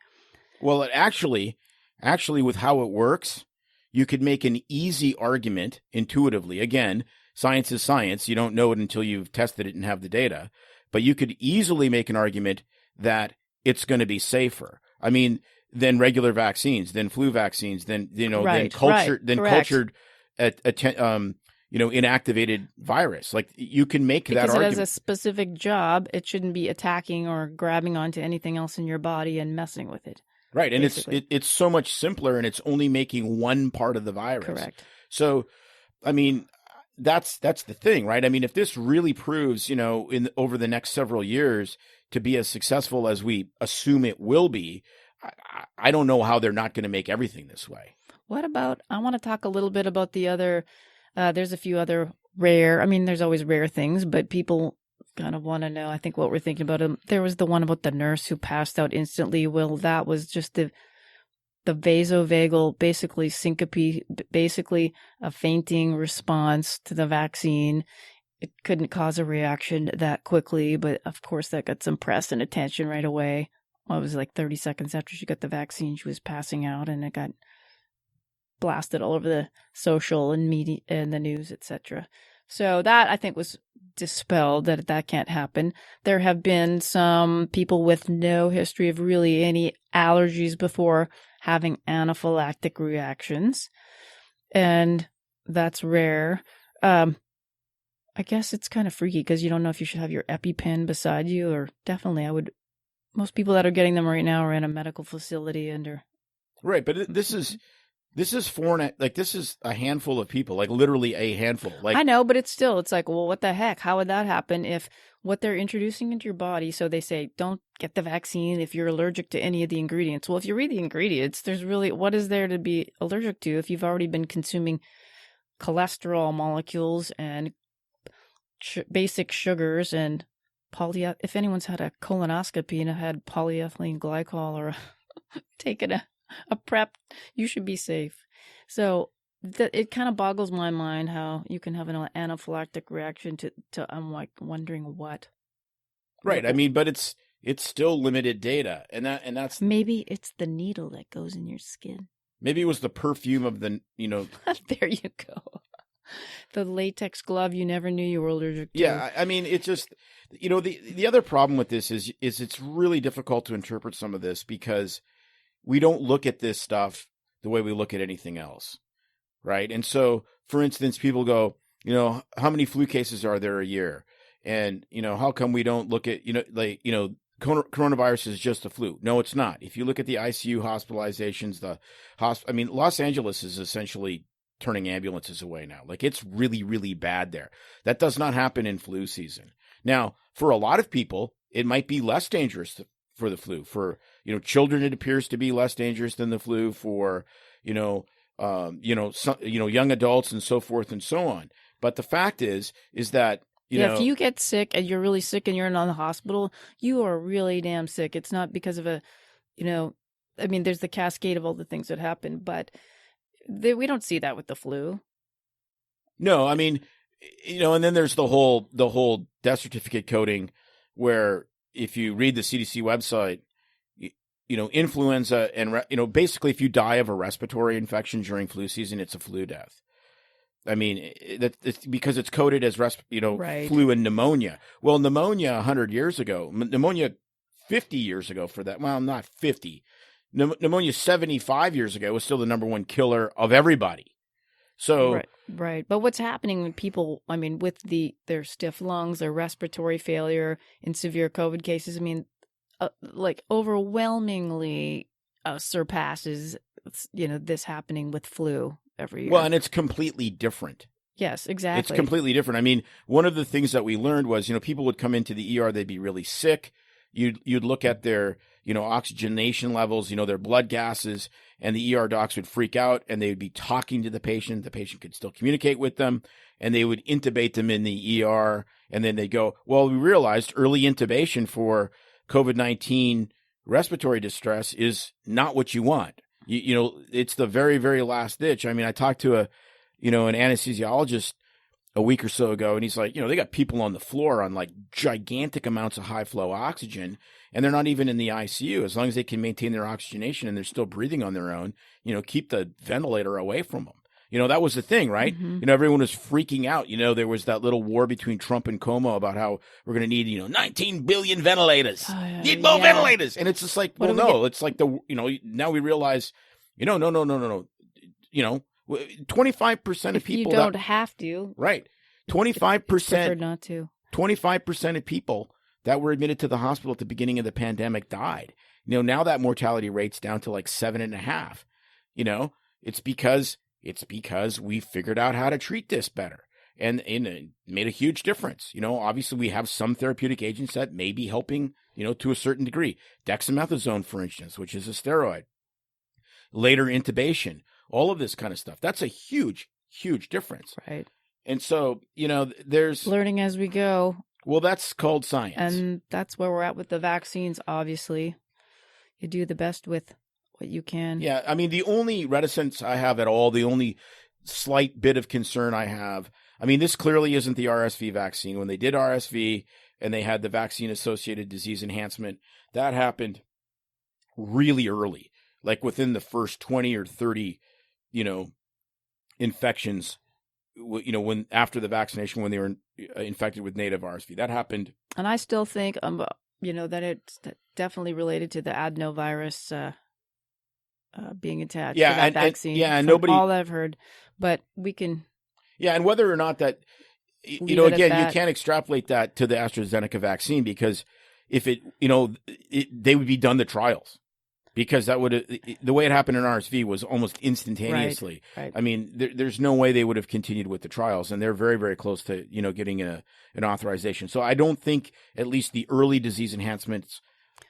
S3: Well, it actually with how it works, you could make an easy argument intuitively. Again, science is science. You don't know it until you've tested it and have the data. But you could easily make an argument that it's going to be safer. I mean, than regular vaccines, than flu vaccines, than cultured inactivated virus. Like you can make that
S2: Because it
S3: argument.
S2: has a specific job. It shouldn't be attacking or grabbing onto anything else in your body and messing with it.
S3: Right. And
S2: basically.
S3: it's so much simpler, and it's only making one part of the virus.
S2: Correct.
S3: So, I mean, that's the thing, right? I mean, if this really proves, over the next several years to be as successful as we assume it will be, I don't know how they're not going to make everything this way.
S2: What about, I want to talk a little bit about the other, there's a few other rare, I mean, there's always rare things, but people kind of want to know, I think what we're thinking about, there was the one about the nurse who passed out instantly. Well, that was just the vasovagal, basically syncope, basically a fainting response to the vaccine. It couldn't cause a reaction that quickly, but of course that got some press and attention right away. Well, it was like 30 seconds after she got the vaccine, she was passing out, and it got blasted all over the social and media and the news, etc. So that, I think, was dispelled, that can't happen. There have been some people with no history of really any allergies before having anaphylactic reactions, and that's rare. I guess it's kind of freaky because you don't know if you should have your EpiPen beside you, or definitely I would. Most people that are getting them right now are in a medical facility under.
S3: Right, but this is foreign. Like, this is a handful of people, like literally a handful. Like,
S2: I know, but it's like, well, what the heck? How would that happen if what they're introducing into your body? So they say, don't get the vaccine if you're allergic to any of the ingredients. Well, if you read the ingredients, there's really, what is there to be allergic to if you've already been consuming cholesterol molecules and basic sugars and if anyone's had a colonoscopy and had polyethylene glycol or taken a prep, you should be safe. So it kind of boggles my mind how you can have an anaphylactic reaction to I'm like wondering what.
S3: Right. I mean, but it's still limited data, and that's
S2: maybe it's the needle that goes in your skin.
S3: Maybe it was the perfume of the
S2: There you go. The latex glove you never knew you were allergic to.
S3: Yeah, I mean, it's just, the other problem with this is it's really difficult to interpret some of this because we don't look at this stuff the way we look at anything else, right? And so, for instance, people go, how many flu cases are there a year? And, how come we don't look at, coronavirus is just the flu? No, it's not. If you look at the ICU hospitalizations, Los Angeles is essentially turning ambulances away now. Like, it's really, really bad there. That does not happen in flu season. Now, for a lot of people, it might be less dangerous for the flu. For, children, it appears to be less dangerous than the flu. For, young adults and so forth and so on. But the fact is that,
S2: if you get sick and you're really sick and you're in the hospital, you are really damn sick. It's not because of there's the cascade of all the things that happen, but we don't see that with the flu.
S3: No, I mean, and then there's the whole death certificate coding, where if you read the CDC website, influenza and basically if you die of a respiratory infection during flu season, it's a flu death. I mean, it's because it's coded as
S2: right.
S3: Flu and pneumonia. Well, pneumonia 100 years ago, pneumonia 50 years ago for that. Well, not 50. Pneumonia 75 years ago was still the number one killer of everybody. So
S2: right. But what's happening when people, with their stiff lungs, their respiratory failure in severe COVID cases, overwhelmingly surpasses, this happening with flu every year.
S3: Well, and it's completely different.
S2: Yes, exactly.
S3: It's completely different. I mean, one of the things that we learned was, people would come into the ER, they'd be really sick. You'd look at their, oxygenation levels, their blood gases, and the ER docs would freak out and they would be talking to the patient. The patient could still communicate with them, and they would intubate them in the ER. And then they go, well, we realized early intubation for COVID-19 respiratory distress is not what you want. It's the very, very last ditch. I mean, I talked to an anesthesiologist a week or so ago, and he's like, they got people on the floor on like gigantic amounts of high flow oxygen, and they're not even in the ICU. As long as they can maintain their oxygenation and they're still breathing on their own, keep the ventilator away from them. That was the thing, right?
S2: Mm-hmm.
S3: Everyone was freaking out. There was that little war between Trump and Cuomo about how we're going to need, 19 billion ventilators. Need more ventilators. And it's just like, well, no, it's like now we realize, no. 25% of
S2: If you
S3: people
S2: don't have to,
S3: right.
S2: it's preferred
S3: 25%,
S2: not to.
S3: 25% of people that were admitted to the hospital at the beginning of the pandemic died. Now that mortality rate's down to like 7.5. It's because we figured out how to treat this better. And it made a huge difference. Obviously we have some therapeutic agents that may be helping, to a certain degree. Dexamethasone, for instance, which is a steroid. Later intubation, all of this kind of stuff. That's a huge, huge difference.
S2: Right.
S3: And so, there's
S2: Learning as we go.
S3: Well, that's called science.
S2: And that's where we're at with the vaccines, obviously. You do the best with what you can.
S3: Yeah, I mean, the only reticence I have at all, the only slight bit of concern I have, this clearly isn't the RSV vaccine. When they did RSV and they had the vaccine-associated disease enhancement, that happened really early, like within the first 20 or 30, infections, when after the vaccination, when they were infected with native RSV. That happened.
S2: And I still think, that it's definitely related to the adenovirus being attached to that vaccine.
S3: And
S2: from
S3: nobody,
S2: all that I've heard, but we can.
S3: Yeah, and whether or not that, again, you can't extrapolate that to the AstraZeneca vaccine, because if they would be done the trials, because that would, the way it happened in RSV was almost instantaneously.
S2: Right.
S3: There's no way they would have continued with the trials, and they're very, very close to, getting an authorization. So I don't think at least the early disease enhancement's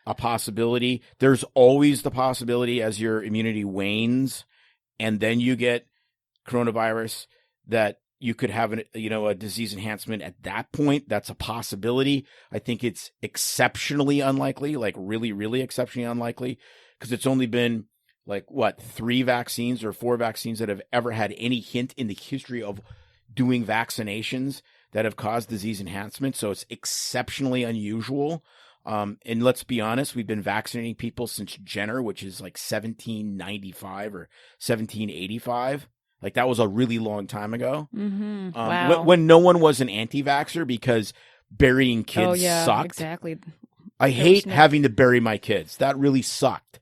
S3: a possibility. There's always the possibility as your immunity wanes and then you get coronavirus that you could have a disease enhancement at that point. That's a possibility. I think it's exceptionally unlikely, like really, really exceptionally unlikely, because it's only been like 3 vaccines or 4 vaccines that have ever had any hint in the history of doing vaccinations that have caused disease enhancement. So it's exceptionally unusual. And let's be honest, we've been vaccinating people since Jenner, which is like 1795 or 1785. Like that was a really long time ago.
S2: Mm-hmm. Wow.
S3: When no one was an anti-vaxxer because burying kids sucked.
S2: Exactly.
S3: I hate having to bury my kids. That really sucked.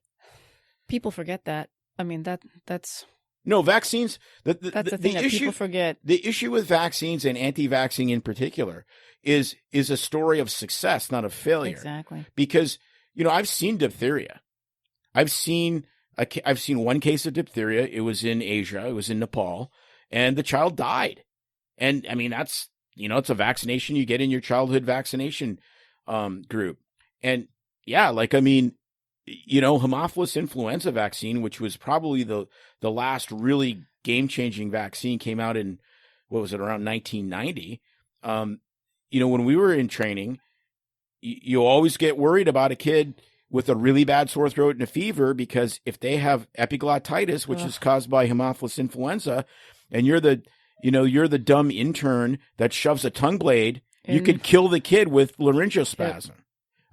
S2: People forget that. That's
S3: no vaccines.
S2: That's the thing that people forget.
S3: The issue with vaccines and anti-vaxxing in particular is a story of success, not of failure.
S2: Exactly.
S3: Because I've seen diphtheria. I've seen one case of diphtheria. It was in Asia. It was in Nepal, and the child died. And that's it's a vaccination you get in your childhood vaccination group. And yeah, Haemophilus influenza vaccine, which was probably the last really game-changing vaccine, came out in, around 1990. When we were in training, you always get worried about a kid with a really bad sore throat and a fever, because if they have epiglottitis, which is caused by Haemophilus influenza, and you're the dumb intern that shoves a tongue blade, you could kill the kid with laryngospasm.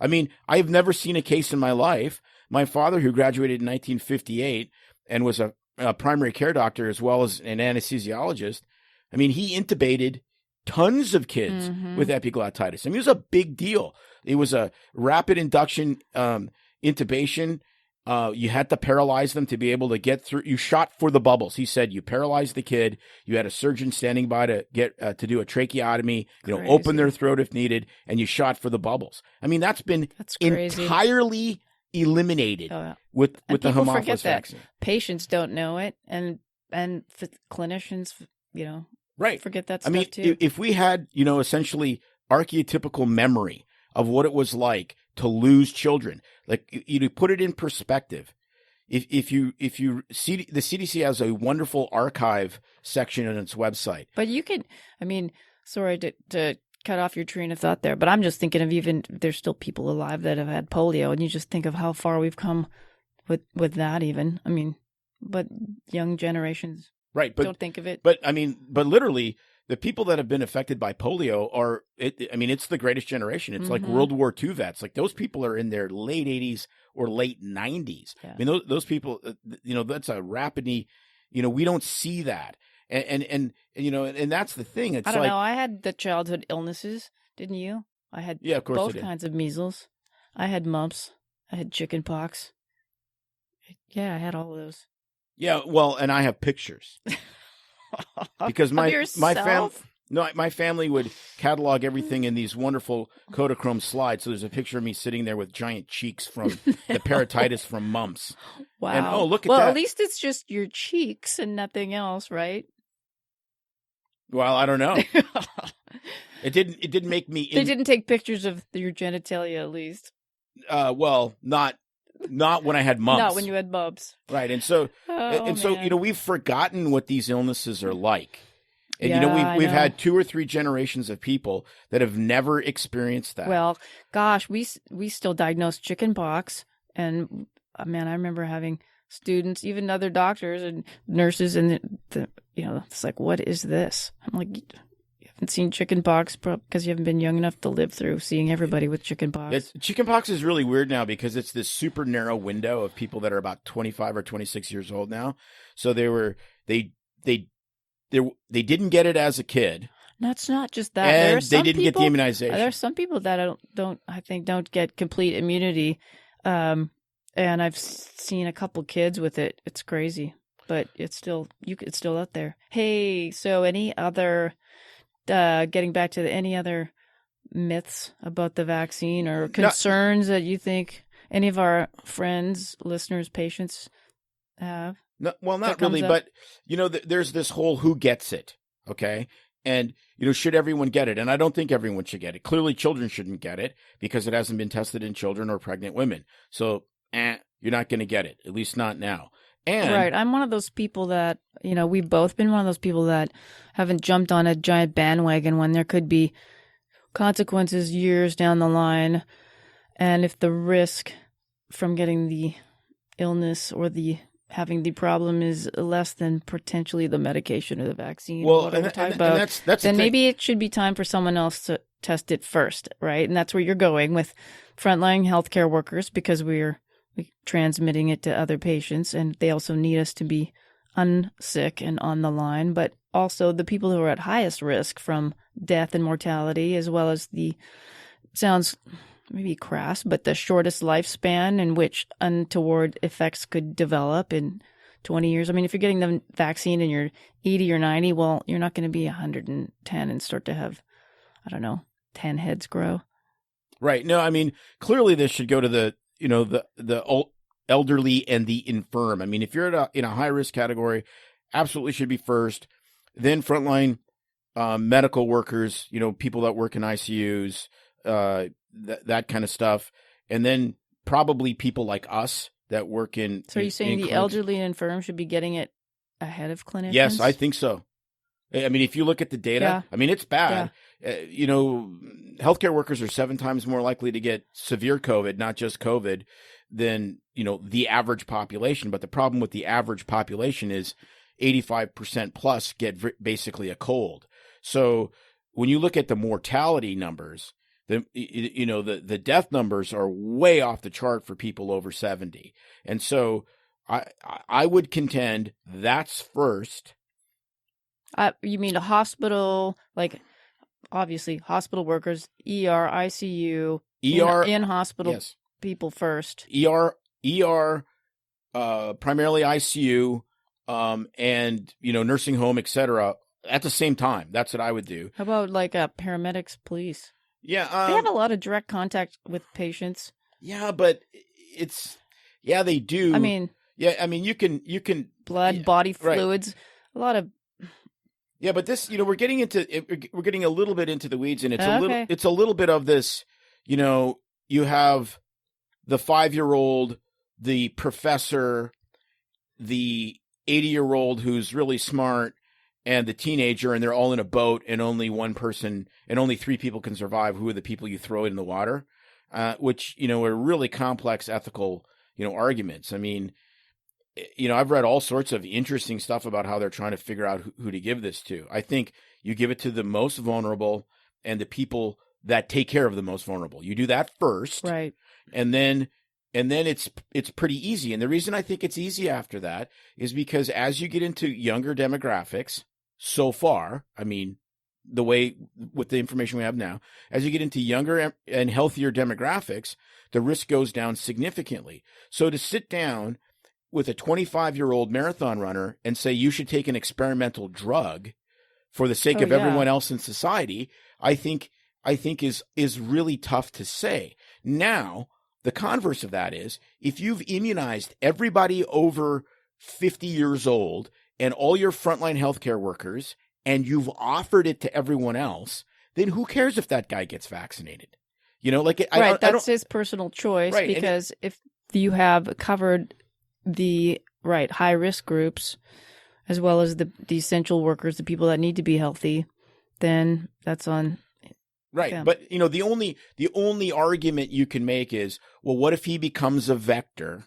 S3: Yep. I've never seen a case in my life. My father, who graduated in 1958 and was a primary care doctor as well as an anesthesiologist, he intubated tons of kids with epiglottitis. It was a big deal. It was a rapid induction intubation. You had to paralyze them to be able to get through. You shot for the bubbles. He said you paralyzed the kid. You had a surgeon standing by to get to do a tracheotomy. Open their throat if needed, and you shot for the bubbles. That's been entirely eliminated with the Haemophilus vaccine.
S2: Patients don't know it, and clinicians,
S3: right,
S2: forget that stuff too.
S3: If we had essentially archetypical memory of what it was like to lose children, like you put it in perspective. If you see, the CDC has a wonderful archive section on its website.
S2: But you can, sorry to cut off your train of thought there, but I'm just thinking of, even there's still people alive that have had polio, and you just think of how far we've come with that even. But young generations don't think of it.
S3: But literally, the people that have been affected by polio it's the greatest generation. It's like World War II vets. Like those people are in their late 80s or late 90s. Yeah. Those people, that's a rapidly, we don't see that. And that's the thing. It's
S2: I don't know. I had the childhood illnesses, didn't you? I had
S3: of course
S2: both kinds of measles. I had mumps. I had chicken pox. Yeah, I had all of those.
S3: Yeah, well, and I have pictures because
S2: Of
S3: my
S2: yourself?
S3: my family would catalog everything in these wonderful Kodachrome slides. So there's a picture of me sitting there with giant cheeks from the peritonitis from mumps.
S2: Wow.
S3: And oh, look at
S2: well,
S3: that.
S2: at least it's just your cheeks and nothing else, right?
S3: Well, I don't know. It didn't make me.
S2: They didn't take pictures of your genitalia, at least.
S3: Well, not when I had mumps.
S2: Not when you had bumps.
S3: Right, and so
S2: man.
S3: we've forgotten what these illnesses are like, and
S2: Yeah,
S3: we've
S2: I
S3: had
S2: know.
S3: 2 or 3 generations of people that have never experienced that.
S2: Well, gosh, we still diagnose chicken pox, and man, I remember having students, even other doctors and nurses, and it's like, what is this? I'm like, you haven't seen chicken pox because you haven't been young enough to live through seeing everybody with chicken pox.
S3: Chicken pox is really weird now because it's this super narrow window of people that are about 25 or 26 years old now. So they didn't get it as a kid.
S2: That's not just that.
S3: And they didn't get the immunization.
S2: There are some people that don't get complete immunity. And I've seen a couple kids with it. It's crazy, but it's still out there. Hey, so any other, getting back to any other myths about the vaccine or concerns that you think any of our friends, listeners, patients have?
S3: No, well, not really, but there's this whole who gets it, okay? And should everyone get it? And I don't think everyone should get it. Clearly, children shouldn't get it because it hasn't been tested in children or pregnant women. So, you're not going to get it, at least not now. And
S2: right, I'm one of those people that we've both been one of those people that haven't jumped on a giant bandwagon when there could be consequences years down the line, and if the risk from getting the illness or having the problem is less than potentially the medication or the vaccine.
S3: Well,
S2: then maybe it should be time for someone else to test it first, right? And that's where you're going with frontline healthcare workers, because we're transmitting it to other patients, and they also need us to be unsick and on the line. But also the people who are at highest risk from death and mortality, as well as sounds maybe crass, but the shortest lifespan in which untoward effects could develop in 20 years. I mean, if you're getting the vaccine and you're 80 or 90, well, you're not going to be 110 and start to have, 10 heads grow.
S3: Right. No, I mean, clearly this should go to the elderly and the infirm. I mean, if you're in a high risk category, absolutely should be first. Then frontline medical workers, people that work in ICUs, that kind of stuff. And then probably people like us that work in.
S2: So are you saying the elderly and infirm should be getting it ahead of clinicians?
S3: Yes, I think so. I mean, if you look at the data, I mean, it's bad. Yeah. Healthcare workers are 7 times more likely to get severe COVID, not just COVID, than, the average population. But the problem with the average population is 85% plus get basically a cold. So when you look at the mortality numbers, the death numbers are way off the chart for people over 70. And so I would contend that's first.
S2: You mean a hospital, like obviously hospital workers, ER, ICU, in hospital people first.
S3: ER, primarily ICU, and nursing home, etc. At the same time. That's what I would do.
S2: How about like paramedics, police?
S3: Yeah,
S2: they have a lot of direct contact with patients.
S3: Yeah, but they do.
S2: I mean,
S3: you can
S2: blood, body fluids, a lot of.
S3: Yeah, but this, we're getting a little bit into the weeds, and it's a little bit of this. You have the 5-year-old, the professor, the 80-year-old who's really smart, and the teenager, and they're all in a boat, and only one person and only 3 people can survive. Who are the people you throw in the water? Which, are really complex ethical, arguments. I mean, I've read all sorts of interesting stuff about how they're trying to figure out who to give this to. I think you give it to the most vulnerable and the people that take care of the most vulnerable. You do that first.
S2: Right.
S3: And then it's pretty easy. And the reason I think it's easy after that is because as you get into younger demographics, so far, I mean, the way with the information we have now, as you get into younger and healthier demographics, the risk goes down significantly. So to sit down with a 25-year-old marathon runner and say you should take an experimental drug for the sake of everyone else in society, I think is really tough to say. Now, the converse of that is, if you've immunized everybody over 50 years old and all your frontline healthcare workers, and you've offered it to everyone else, then who cares if that guy gets vaccinated?
S2: That's his personal choice,
S3: Right,
S2: because if you have covered the high risk groups as well as the essential workers, the people that need to be healthy, then that's on.
S3: Right.
S2: Yeah.
S3: But, the only argument you can make is, well, what if he becomes a vector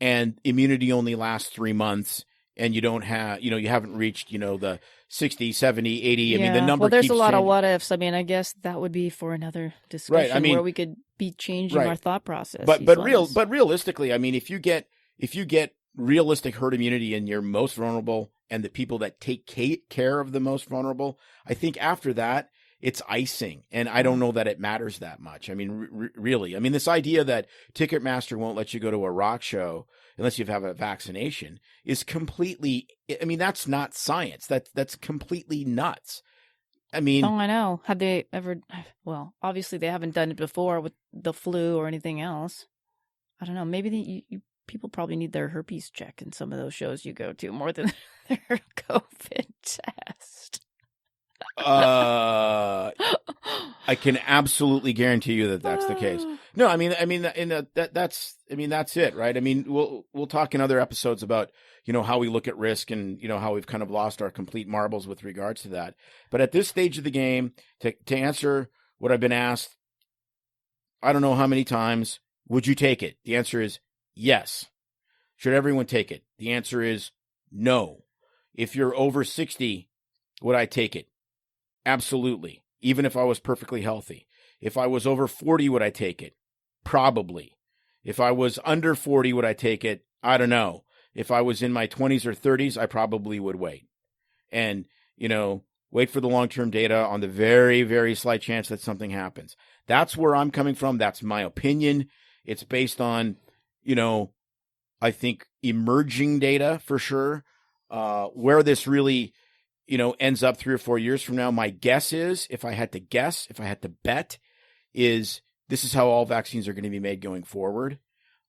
S3: and immunity only lasts 3 months and you don't have, you haven't reached, the 60, 70, 80.
S2: Yeah.
S3: I mean, the number
S2: Well, there's
S3: keeps
S2: a lot
S3: changing.
S2: of what ifs. I mean, I guess that would be for another discussion,
S3: Right. I mean,
S2: where we could be changing our thought process.
S3: But realistically, I mean, if you get realistic herd immunity in your most vulnerable and the people that take care of the most vulnerable, I think after that, it's icing. And I don't know that it matters that much. I mean, really, I mean, this idea that Ticketmaster won't let you go to a rock show unless you have a vaccination is completely, I mean, that's not science. That's completely nuts. I mean,
S2: oh, I know. Have they ever? Well, obviously they haven't done it before with the flu or anything else. I don't know. Maybe people probably need their herpes check in some of those shows you go to more than their COVID test.
S3: I can absolutely guarantee you that that's the case. No, that's it, right? I mean, we'll talk in other episodes about, how we look at risk and, how we've kind of lost our complete marbles with regards to that. But at this stage of the game, to answer what I've been asked, I don't know how many times, would you take it? The answer is yes. Should everyone take it? The answer is no. If you're over 60, would I take it? Absolutely. Even if I was perfectly healthy. If I was over 40, would I take it? Probably. If I was under 40, would I take it? I don't know. If I was in my 20s or 30s, I probably would wait. And, wait for the long-term data on the very, very slight chance that something happens. That's where I'm coming from. That's my opinion. It's based on, I think emerging data for sure. Where this really, ends up 3 or 4 years from now, my guess is, if I had to bet, is this is how all vaccines are going to be made going forward.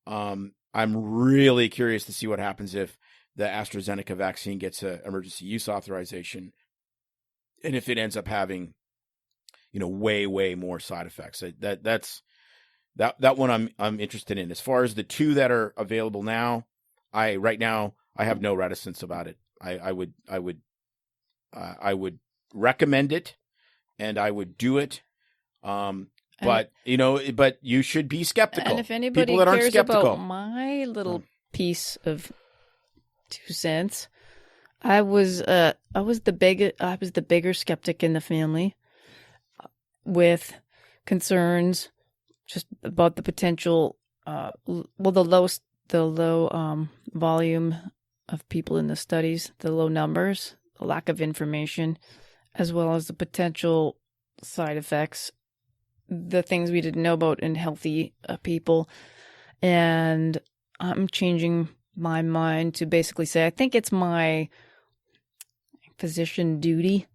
S3: I'm really curious to see what happens if the AstraZeneca vaccine gets an emergency use authorization, and if it ends up having, way, way more side effects. That's that one I'm interested in. As far as the two that are available now, I have no reticence about it. I would recommend it, and I would do it. But you should be skeptical.
S2: And if anybody
S3: People that aren't
S2: cares
S3: skeptical,
S2: about my little piece of 2 cents, I was the bigger skeptic in the family, with concerns just about the potential, the low volume of people in the studies, the low numbers, the lack of information, as well as the potential side effects, the things we didn't know about in healthy people. And I'm changing my mind to basically say, I think it's my physician duty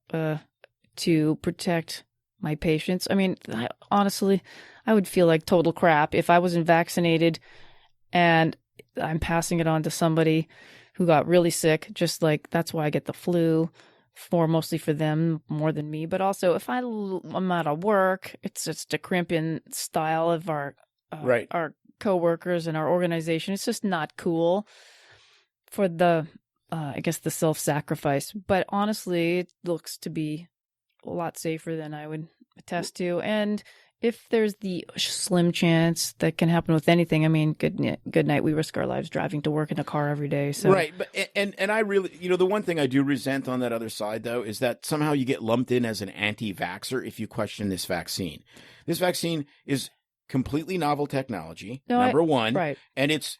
S2: to protect my patients. I mean, honestly, I would feel like total crap if I wasn't vaccinated and I'm passing it on to somebody who got really sick. Just like, that's why I get the flu, mostly for them more than me. But also, if I'm out of work, it's just a crimping style of our coworkers and our organization. It's just not cool for the self-sacrifice. But honestly, it looks to be a lot safer than I would attest to. And if there's the slim chance that can happen with anything, I mean, good night. We risk our lives driving to work in a car every day. So. Right.
S3: But and I really, the one thing I do resent on that other side, though, is that somehow you get lumped in as an anti-vaxxer if you question this vaccine. This vaccine is completely novel technology, number one.
S2: Right.
S3: And it's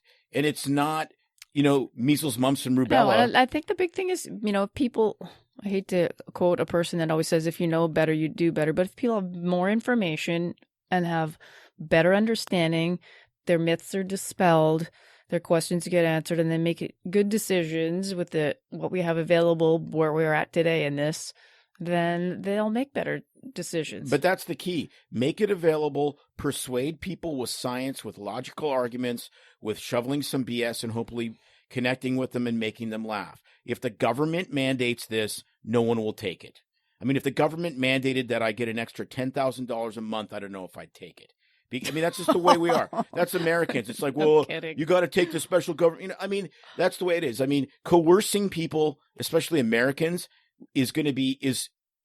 S3: not, measles, mumps, and rubella.
S2: No, I think the big thing is, people, I hate to quote a person that always says, if you know better, you do better. But if people have more information and have better understanding, their myths are dispelled, their questions get answered, and they make good decisions with what we have available where we're at today in this, then they'll make better decisions.
S3: But that's the key. Make it available, persuade people with science, with logical arguments, with shoveling some BS and hopefully connecting with them and making them laugh. If the government mandates this, no one will take it. I mean, if the government mandated that I get an extra $10,000 a month, I don't know if I'd take it. I mean, that's just the way we are. That's Americans. It's like, well, you got to take the special government. You know, I mean, that's the way it is. I mean, coercing people, especially Americans, is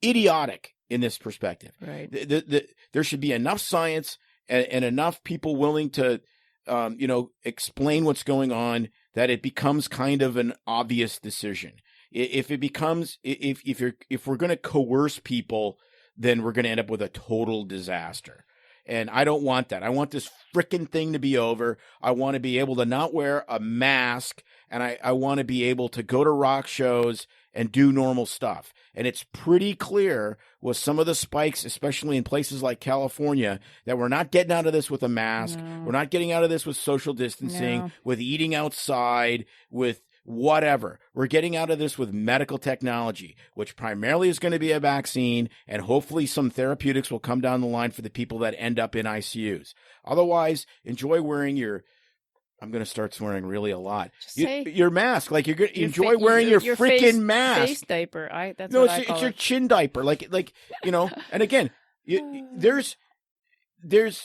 S3: idiotic in this perspective.
S2: Right.
S3: There should be enough science and enough people willing to, explain what's going on that it becomes kind of an obvious decision. If we're going to coerce people, then we're going to end up with a total disaster. And I don't want that. I want this frickin' thing to be over. I want to be able to not wear a mask, and I want to be able to go to rock shows and do normal stuff. And it's pretty clear with some of the spikes, especially in places like California, that we're not getting out of this with a mask. No. We're not getting out of this with social distancing, with eating outside, with whatever. We're getting out of this with medical technology, which primarily is going to be a vaccine, and hopefully some therapeutics will come down the line for the people that end up in ICUs. Otherwise, enjoy wearing I'm going to start swearing really a lot. Your mask, like you're going to enjoy wearing your freaking mask.
S2: Face diaper. It's
S3: your chin diaper. And again, there's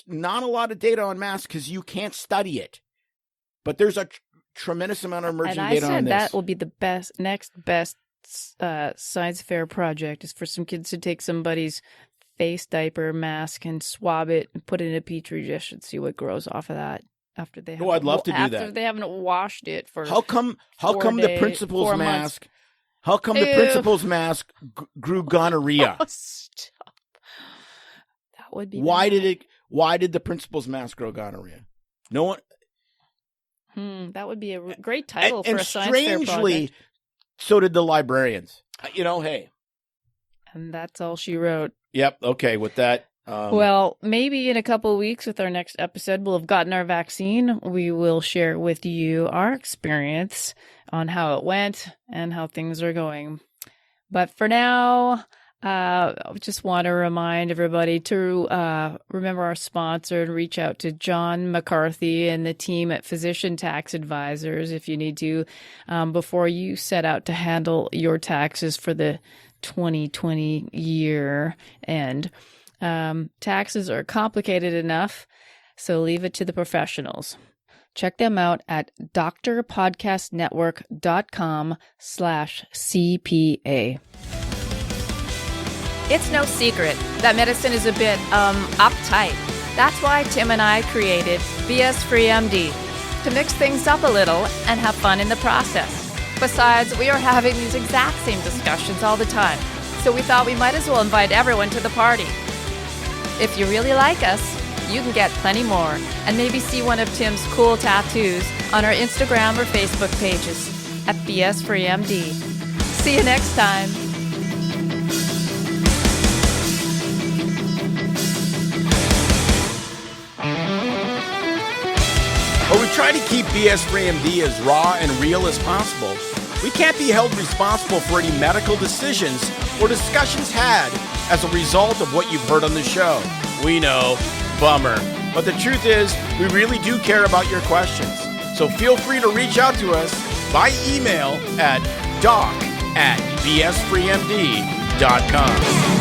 S3: not a lot of data on masks because you can't study it, but there's a tremendous amount of emerging data on this.
S2: And I said that will be the next best science fair project is for some kids to take somebody's face diaper mask and swab it and put it in a petri dish and see what grows off of that. After they
S3: I'd love to do that.
S2: After they haven't washed it for
S3: how come the principal's mask? How come the principal's mask grew gonorrhea?
S2: Oh, stop. That would be.
S3: Why did the principal's mask grow gonorrhea? No one.
S2: That would be a great title for a science fair project.
S3: Strangely, so did the librarians. Hey.
S2: And that's all she wrote.
S3: Yep. Okay. With that.
S2: Well, maybe in a couple of weeks with our next episode, we'll have gotten our vaccine. We will share with you our experience on how it went and how things are going. But for now, I just want to remind everybody to remember our sponsor and reach out to John McCarthy and the team at Physician Tax Advisors if you need to, before you set out to handle your taxes for the 2020 year end. Taxes are complicated enough, so leave it to the professionals. Check them out at drpodcastnetwork.com/CPA.
S4: It's no secret that medicine is a bit, uptight. That's why Tim and I created BS Free MD, to mix things up a little and have fun in the process. Besides, we are having these exact same discussions all the time, so we thought we might as well invite everyone to the party. If you really like us, you can get plenty more and maybe see one of Tim's cool tattoos on our Instagram or Facebook pages at BS Free MD. See you next time.
S3: While we try to keep BS Free MD as raw and real as possible, we can't be held responsible for any medical decisions or discussions had as a result of what you've heard on the show. We know, bummer. But the truth is, we really do care about your questions. So feel free to reach out to us by email at doc@bsfreemd.com.